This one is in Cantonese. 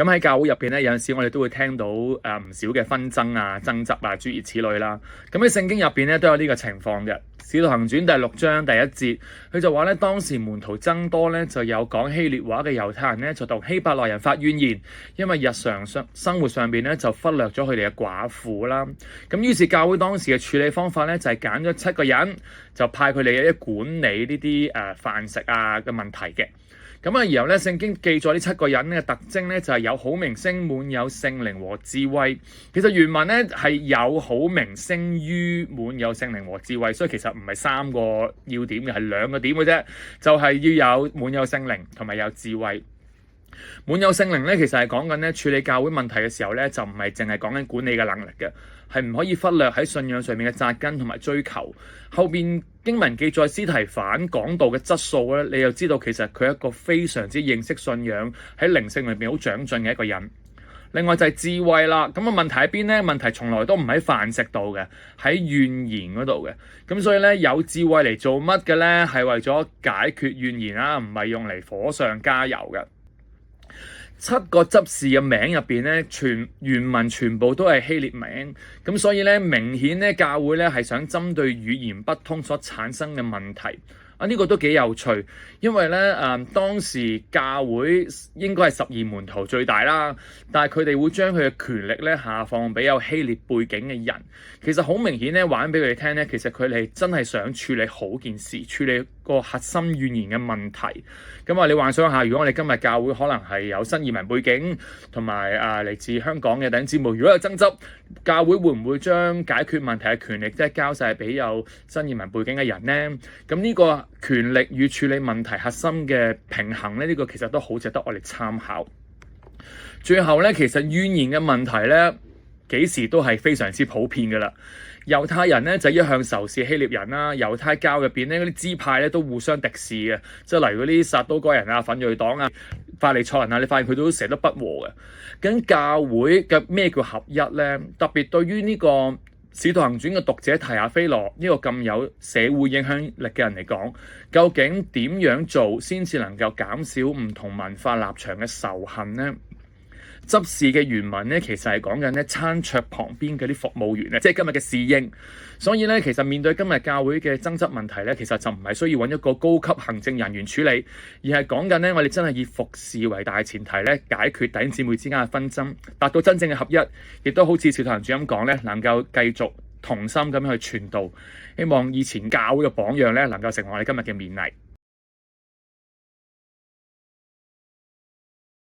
咁喺教會入邊咧，有陣時我哋都會聽到唔少嘅紛爭啊、爭執啊，諸如此類啦。咁喺聖經入邊咧都有呢個情況嘅。使徒行傳第6章第1節，佢就話咧，當時門徒增多咧，就有講希臘話嘅猶太人咧，就同希伯來人發怨言，因為日常生活上邊咧就忽略咗佢哋嘅寡婦啦。咁於是教會當時嘅處理方法咧，就係揀咗7個人，就派佢哋管理呢啲飯食啊嘅問題嘅。咁啊，然後咧，聖經記載呢7個人嘅特徵咧，就係有好名聲、滿有聖靈和智慧。其實原文咧係有好名聲於滿有聖靈和智慧，所以其實唔係3個要點嘅，係2個點嘅啫。就係要有滿有聖靈同埋有智慧。滿有聖靈咧，其實係講緊咧處理教會問題嘅時候咧，就唔係淨係講緊管理嘅能力嘅，係唔可以忽略喺信仰上面嘅扎根同埋追求。後邊經文記載司提反講道嘅質素咧，你又知道其實佢係一個非常之認識信仰喺靈性裏邊好長進嘅一個人。另外就係智慧啦，咁啊問題喺邊咧？問題從來都唔喺飯食度嘅，喺怨言嗰度嘅。咁所以咧，有智慧嚟做乜嘅咧？係為咗解決怨言啦，唔係用嚟火上加油嘅。7個執事嘅名入邊咧，原文全部都係希臘名，咁所以咧明顯咧教會咧係想針對語言不通所產生嘅問題。呢個都幾有趣，因為咧當時教會應該係12門徒最大啦，但係佢哋會將佢嘅權力咧下放俾有希臘背景嘅人。其實好明顯咧，話俾佢哋聽咧，其實佢哋真係想處理好件事，處理個核心怨言嘅問題。咁你幻想下，如果我哋今日教會可能係有新移民背景，同埋嚟自香港嘅弟兄姊妹，如果有爭執，教會會唔會將解決問題嘅權力即係交晒俾有新移民背景嘅人呢？咁呢個權力與處理問題核心嘅平衡咧，呢個其實都好值得我哋參考。最後咧，其實怨言嘅問題咧，幾時都係非常之普遍噶啦。猶太人咧就一向仇視希臘人啦，猶太教入邊咧嗰啲支派咧都互相敵視嘅，即係例如嗰啲撒都該人啊、奮銳黨啊、法利賽人啊，你發現佢都成日都不和嘅。咁教會嘅咩叫合一咧？特別對於呢個使徒行傳嘅讀者提亞非羅呢個咁有社會影響力嘅人嚟講，究竟點樣做先至能夠減少唔同文化立場嘅仇恨呢？執事嘅原文咧，其實係講緊咧餐桌旁邊嗰啲服務員咧，即係今日嘅侍應。所以咧，其實面對今日教會嘅爭執問題咧，其實就唔係需要揾一個高級行政人員處理，而係講緊咧，我哋真係以服侍為大前提咧，解決弟兄姊妹之間嘅紛爭，達到真正嘅合一，亦都好似使徒行傳咁講咧，能夠繼續同心咁去傳道。希望以前教會嘅榜樣咧，能夠成為我哋今日嘅勉勵。